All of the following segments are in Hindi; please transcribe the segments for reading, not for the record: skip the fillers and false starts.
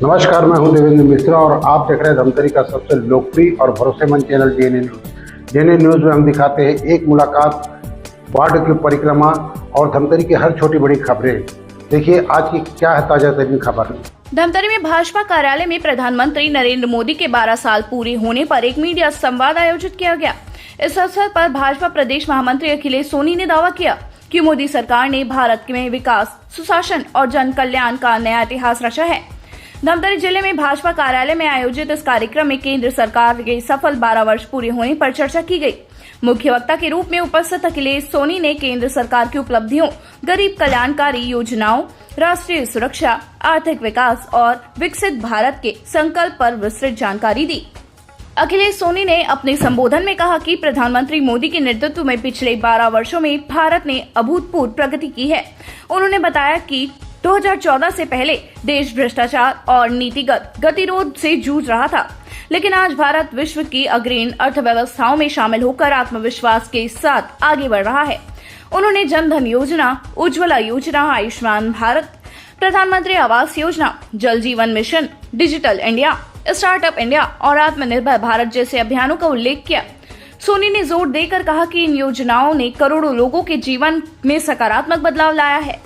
नमस्कार, मैं हूं देवेंद्र मिश्रा और आप देख रहे हैं धमतरी का सबसे लोकप्रिय और भरोसेमंद channel DNA news. DNA news में हम दिखाते हैं एक मुलाकात, वार्ड की परिक्रमा और धमतरी की हर छोटी बड़ी खबरें। देखिए आज की क्या है ताजा तरीन खबर। धमतरी में भाजपा कार्यालय में प्रधानमंत्री नरेंद्र मोदी के 12 साल पूरे होने पर एक मीडिया संवाद आयोजित किया गया। इस अवसर पर भाजपा प्रदेश महामंत्री अखिलेश सोनी ने दावा किया कि मोदी सरकार ने भारत में विकास, सुशासन और जन कल्याण का नया इतिहास रचा है। धमतरी जिले में भाजपा कार्यालय में आयोजित इस कार्यक्रम में केंद्र सरकार के सफल 12 वर्ष पूरे होने पर चर्चा की गई। मुख्य वक्ता के रूप में उपस्थित अखिलेश सोनी ने केंद्र सरकार की उपलब्धियों, गरीब कल्याणकारी योजनाओं, राष्ट्रीय सुरक्षा, आर्थिक विकास और विकसित भारत के संकल्प पर विस्तृत जानकारी दी। अखिलेश सोनी ने अपने संबोधन में कहा कि प्रधानमंत्री मोदी के नेतृत्व में पिछले 12 वर्षों में भारत ने अभूतपूर्व प्रगति की है। उन्होंने बताया कि 2014 से पहले देश भ्रष्टाचार और नीतिगत गतिरोध से जूझ रहा था, लेकिन आज भारत विश्व की अग्रणी अर्थव्यवस्थाओं में शामिल होकर आत्मविश्वास के साथ आगे बढ़ रहा है। उन्होंने जन धन योजना, उज्ज्वला योजना, आयुष्मान भारत, प्रधानमंत्री आवास योजना, जल जीवन mission, digital India, startup India और आत्मनिर्भर भारत जैसे अभियानों का उल्लेख किया। सोनी ने जोर देकर कहा कि इन योजनाओं ने करोड़ों लोगों के जीवन में सकारात्मक बदलाव लाया है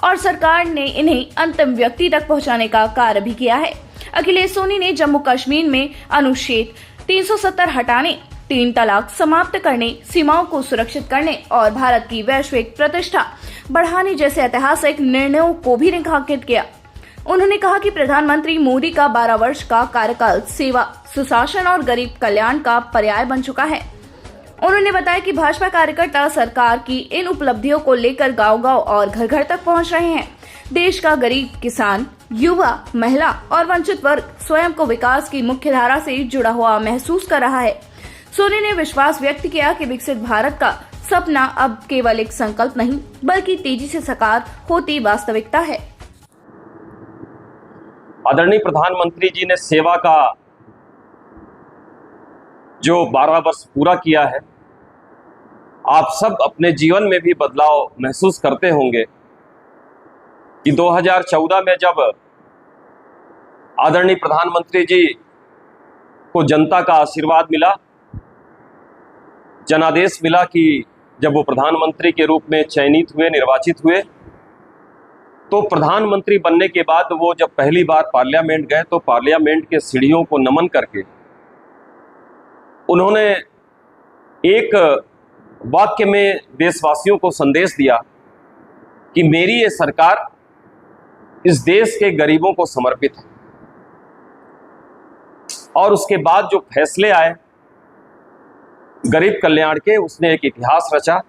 और सरकार ने इन्हें अंतिम व्यक्ति तक पहुंचाने का कार्य भी किया है। अखिलेश सोनी ने जम्मू कश्मीर में अनुच्छेद 370 हटाने, 3 तलाक समाप्त करने, सीमाओं को सुरक्षित करने और भारत की वैश्विक प्रतिष्ठा बढ़ाने जैसे ऐतिहासिक निर्णयों को भी रेखांकित किया। उन्होंने कहा कि प्रधानमंत्री मोदी का 12 वर्ष का कार्यकाल सेवा, सुशासन और गरीब कल्याण का पर्याय बन चुका है। उन्होंने बताया कि भाजपा कार्यकर्ता सरकार की इन उपलब्धियों को लेकर गांव-गांव और घर-घर तक पहुंच रहे हैं। देश का गरीब किसान, युवा, महिला और वंचित वर्ग स्वयं को विकास की मुख्य धारा से जुड़ा हुआ महसूस कर रहा है। सोनी ने विश्वास व्यक्त किया कि विकसित भारत का सपना अब केवल एक संकल्प नहीं, बल्कि तेजी से साकार होती वास्तविकता है। आदरणीय प्रधानमंत्री जी ने सेवा का जो 12 वर्ष पूरा किया है, आप सब अपने जीवन में भी बदलाव महसूस करते होंगे कि 2014 में जब आदरणीय प्रधानमंत्री जी को जनता का आशीर्वाद मिला, जनादेश मिला कि जब वो प्रधानमंत्री के रूप में चयनित हुए, निर्वाचित हुए, तो प्रधानमंत्री बनने के बाद वो जब पहली बार पार्लियामेंट गए तो पार्लियामेंट के सीढ़ियों को नमन करके उन्होंने एक वाक्य में देशवासियों को संदेश दिया कि मेरी ये सरकार इस देश के गरीबों को समर्पित है। और उसके बाद जो फैसले आए गरीब कल्याण के, उसने एक इतिहास रचा।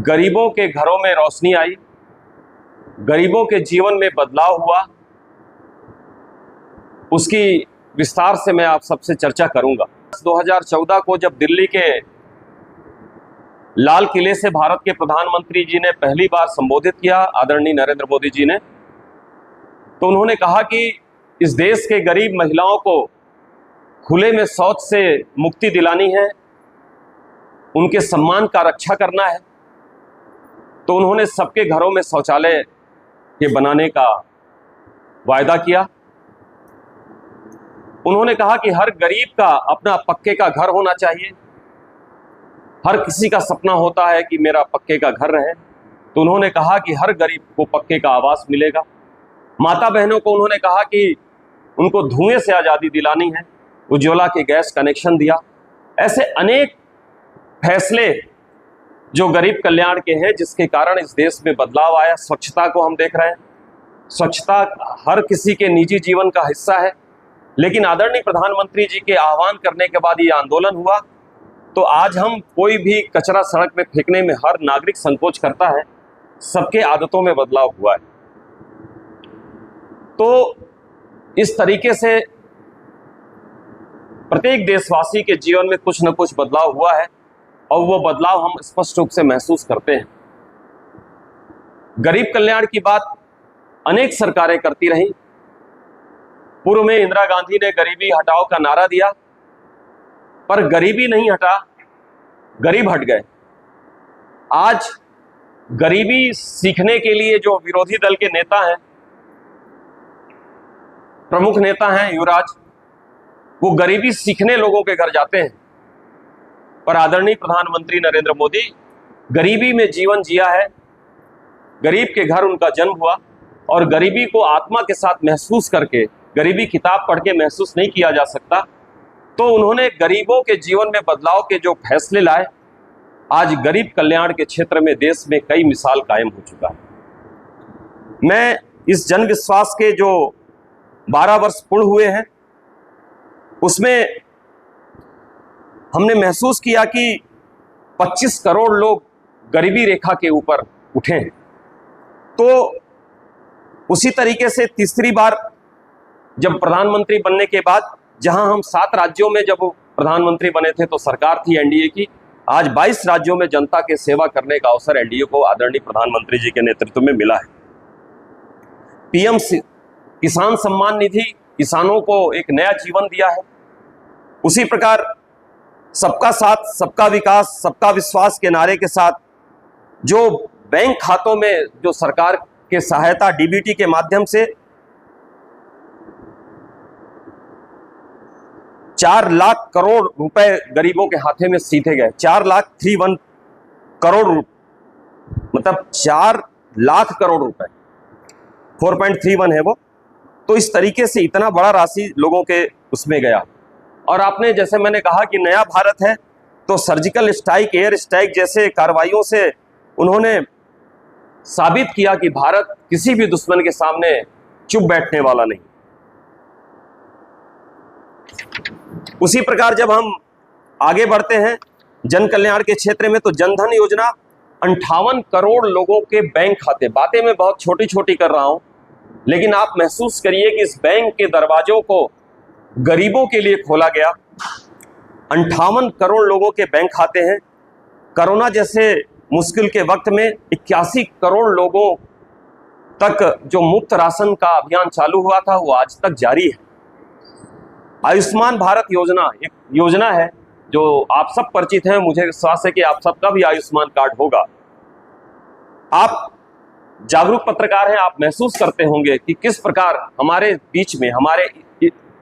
गरीबों के घरों में रोशनी आई, गरीबों के जीवन में बदलाव हुआ। उसकी विस्तार से मैं आप सबसे चर्चा करूंगा। 2014 को जब दिल्ली के लाल किले से भारत के प्रधानमंत्री जी ने पहली बार संबोधित किया, आदरणीय नरेंद्र मोदी जी ने, तो उन्होंने कहा कि इस देश के गरीब महिलाओं को खुले में शौच से मुक्ति दिलानी है, उनके सम्मान का रक्षा करना है। तो उन्होंने सबके घरों में शौचालय के बनाने का वायदा किया। उन्होंने कहा कि हर गरीब का अपना पक्के का घर होना चाहिए। हर किसी का सपना होता है कि मेरा पक्के का घर रहे, तो उन्होंने कहा कि हर गरीब को पक्के का आवास मिलेगा। माता बहनों को उन्होंने कहा कि उनको धुएं से आज़ादी दिलानी है, उज्ज्वला के गैस कनेक्शन दिया। ऐसे अनेक फैसले जो गरीब कल्याण के हैं, जिसके कारण इस देश में बदलाव आया। स्वच्छता को हम देख रहे हैं, स्वच्छता हर किसी के निजी जीवन का हिस्सा है, लेकिन आदरणीय प्रधानमंत्री जी के आह्वान करने के बाद ये आंदोलन हुआ। तो आज हम कोई भी कचरा सड़क में फेंकने में हर नागरिक संकोच करता है। सबके आदतों में बदलाव हुआ है। तो इस तरीके से प्रत्येक देशवासी के जीवन में कुछ न कुछ बदलाव हुआ है और वो बदलाव हम स्पष्ट रूप से महसूस करते हैं। गरीब कल्याण की बात अनेक सरकारें करती रहीं। पूर्व में इंदिरा गांधी ने गरीबी हटाओ का नारा दिया, पर गरीबी नहीं हटा, गरीब हट गए। आज गरीबी सीखने के लिए जो विरोधी दल के नेता हैं प्रमुख नेता हैं युवराज, वो गरीबी सीखने लोगों के घर जाते हैं, पर आदरणीय प्रधानमंत्री नरेंद्र मोदी गरीबी में जीवन जिया है, गरीब के घर उनका जन्म हुआ और गरीबी को आत्मा के साथ महसूस करके, गरीबी किताब पढ़ के महसूस नहीं किया जा सकता, तो उन्होंने गरीबों के जीवन में बदलाव के जो फैसले लाए, आज गरीब कल्याण के क्षेत्र में देश में कई मिसाल कायम हो चुका है। मैं इस जन विश्वास के जो 12 वर्ष पूर्ण हुए हैं, उसमें हमने महसूस किया कि 25 करोड़ लोग गरीबी रेखा के ऊपर उठे हैं। तो उसी तरीके से तीसरी बार जब प्रधानमंत्री बनने के बाद, जहां हम 7 राज्यों में जब प्रधानमंत्री बने थे तो सरकार थी एनडीए की, आज 22 राज्यों में जनता के सेवा करने का अवसर एनडीए को आदरणीय प्रधानमंत्री जी के नेतृत्व में मिला है। पीएम किसान सम्मान निधि किसानों को एक नया जीवन दिया है। उसी प्रकार सबका साथ, सबका विकास, सबका विश्वास के नारे के साथ जो बैंक खातों में जो सरकार के सहायता डीबीटी के माध्यम से 4 लाख करोड़ रुपए गरीबों के हाथे में सीधे गए। 4,31 करोड़, मतलब 4 लाख करोड़ रुपए, 4.31 है वो। तो इस तरीके से इतना बड़ा राशि लोगों के उसमें गया। और आपने, जैसे मैंने कहा कि नया भारत है, तो सर्जिकल स्ट्राइक, एयर स्ट्राइक जैसे कार्रवाइयों से उन्होंने साबित किया कि भारत किसी भी दुश्मन के सामने चुप बैठने वाला नहीं। उसी प्रकार जब हम आगे बढ़ते हैं जन कल्याण के क्षेत्र में, तो जनधन योजना 58 करोड़ लोगों के बैंक खाते, बातें मैं बहुत छोटी छोटी कर रहा हूं, लेकिन आप महसूस करिए कि इस बैंक के दरवाजों को गरीबों के लिए खोला गया। 58 करोड़ लोगों के बैंक खाते हैं। कोरोना जैसे मुश्किल के वक्त में 81 करोड़ लोगों तक जो मुफ्त राशन का अभियान चालू हुआ था, वो आज तक जारी है। आयुष्मान भारत योजना एक योजना है जो आप सब परिचित हैं, मुझे विश्वास है कि आप सबका भी आयुष्मान कार्ड होगा। आप जागरूक पत्रकार हैं, आप महसूस करते होंगे कि किस प्रकार हमारे बीच में, हमारे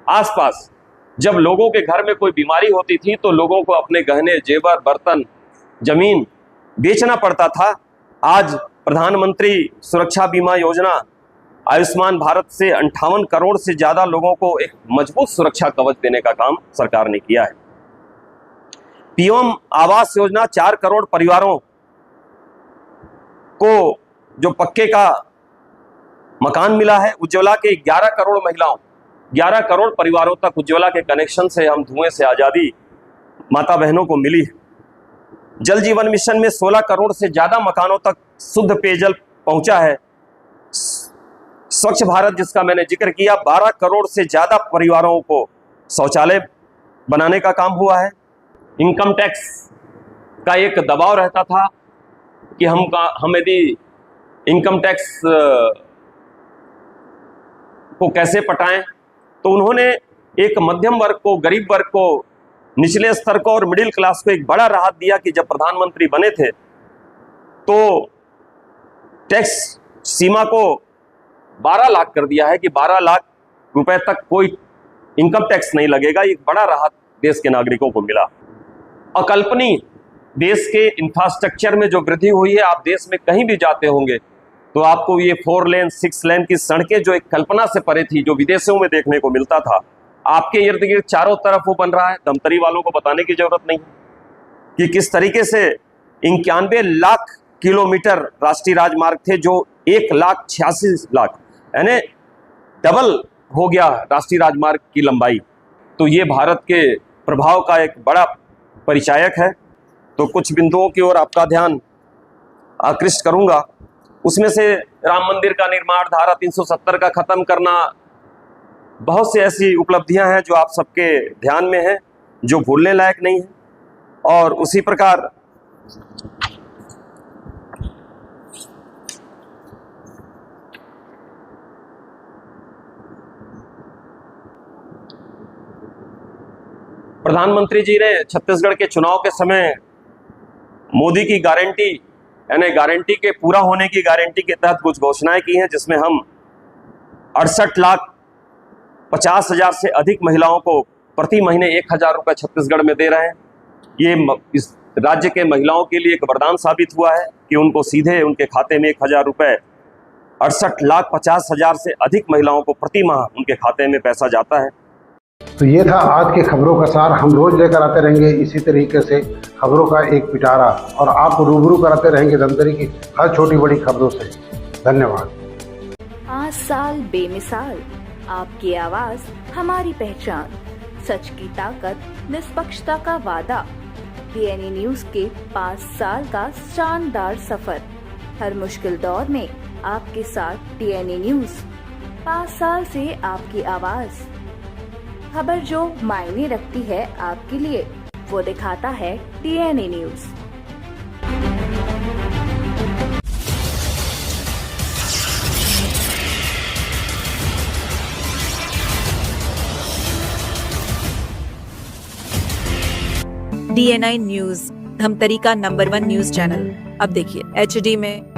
आसपास जब लोगों के घर में कोई बीमारी होती थी तो लोगों को अपने गहने, जेवर, बर्तन, जमीन बेचना पड़ता था। आज प्रधानमंत्री सुरक्षा बीमा योजना, आयुष्मान भारत से 58 करोड़ से ज्यादा लोगों को एक मजबूत सुरक्षा कवच देने का काम सरकार ने किया है। पीएम आवास योजना 4 करोड़ परिवारों को जो पक्के का मकान मिला है। उज्ज्वला के 11 करोड़ महिलाओं, 11 करोड़ परिवारों तक उज्ज्वला के कनेक्शन से हम धुएं से आजादी माता बहनों को मिली है। जल जीवन मिशन में 16 करोड़ से ज्यादा मकानों तक शुद्ध पेयजल पहुंचा है। स्वच्छ भारत जिसका मैंने जिक्र किया, 12 करोड़ से ज्यादा परिवारों को शौचालय बनाने का काम हुआ है। इनकम टैक्स का एक दबाव रहता था कि हम यदि इनकम टैक्स को कैसे पटाएं, तो उन्होंने एक मध्यम वर्ग को, गरीब वर्ग को, निचले स्तर को और मिडिल क्लास को एक बड़ा राहत दिया कि जब प्रधानमंत्री बने थे तो टैक्स सीमा को 12 लाख कर दिया है कि 12 लाख रुपए तक कोई इनकम टैक्स नहीं लगेगा। एक बड़ा राहत देश के नागरिकों को मिला। अकल्पनीय देश के इंफ्रास्ट्रक्चर में जो वृद्धि हुई है, आप देश में कहीं भी जाते होंगे तो आपको ये 4 लेन 6 लेन की सड़कें जो एक कल्पना से परे थी, जो विदेशों में देखने को मिलता था, आपके इर्द गिर्द चारों तरफ वो बन रहा है। धमतरी वालों को बताने की जरूरत नहीं कि किस तरीके से 91 लाख किलोमीटर राष्ट्रीय राजमार्ग थे जो 1,86,00,000 यानी डबल हो गया राष्ट्रीय राजमार्ग की लंबाई। तो ये भारत के प्रभाव का एक बड़ा परिचायक है। तो कुछ बिंदुओं की ओर आपका ध्यान आकृष्ट करूंगा। उसमें से राम मंदिर का निर्माण, धारा 370 का खत्म करना, बहुत सी ऐसी उपलब्धियां हैं जो आप सबके ध्यान में हैं, जो भूलने लायक नहीं है। और उसी प्रकार प्रधानमंत्री जी ने छत्तीसगढ़ के चुनाव के समय मोदी की गारंटी, यानी गारंटी के पूरा होने की गारंटी के तहत कुछ घोषणाएं की हैं, जिसमें हम 68 लाख 50,000 से अधिक महिलाओं को प्रति महीने 1,000 रुपये छत्तीसगढ़ में दे रहे हैं। ये इस राज्य के महिलाओं के लिए एक वरदान साबित हुआ है कि उनको सीधे उनके खाते में 1,000 रुपये 68,50,000 से अधिक महिलाओं को प्रति माह उनके खाते में पैसा जाता है। तो ये था आज की खबरों का सार। हम रोज लेकर आते रहेंगे इसी तरीके से खबरों का एक पिटारा और आपको रूबरू कराते रहेंगे धमतरी की हर छोटी बड़ी खबरों से। धन्यवाद। 5 साल बेमिसाल, आपकी आवाज हमारी पहचान, सच की ताकत, निष्पक्षता का वादा। डीएनए न्यूज के 5 साल का शानदार सफर, हर मुश्किल दौर में आपके साथ डीएनए न्यूज। 5 साल से आपकी आवाज, खबर जो मायने रखती है आपके लिए, वो दिखाता है DNA news. DNI news, Dhamtari का नंबर 1 न्यूज चैनल। अब देखिए HD में,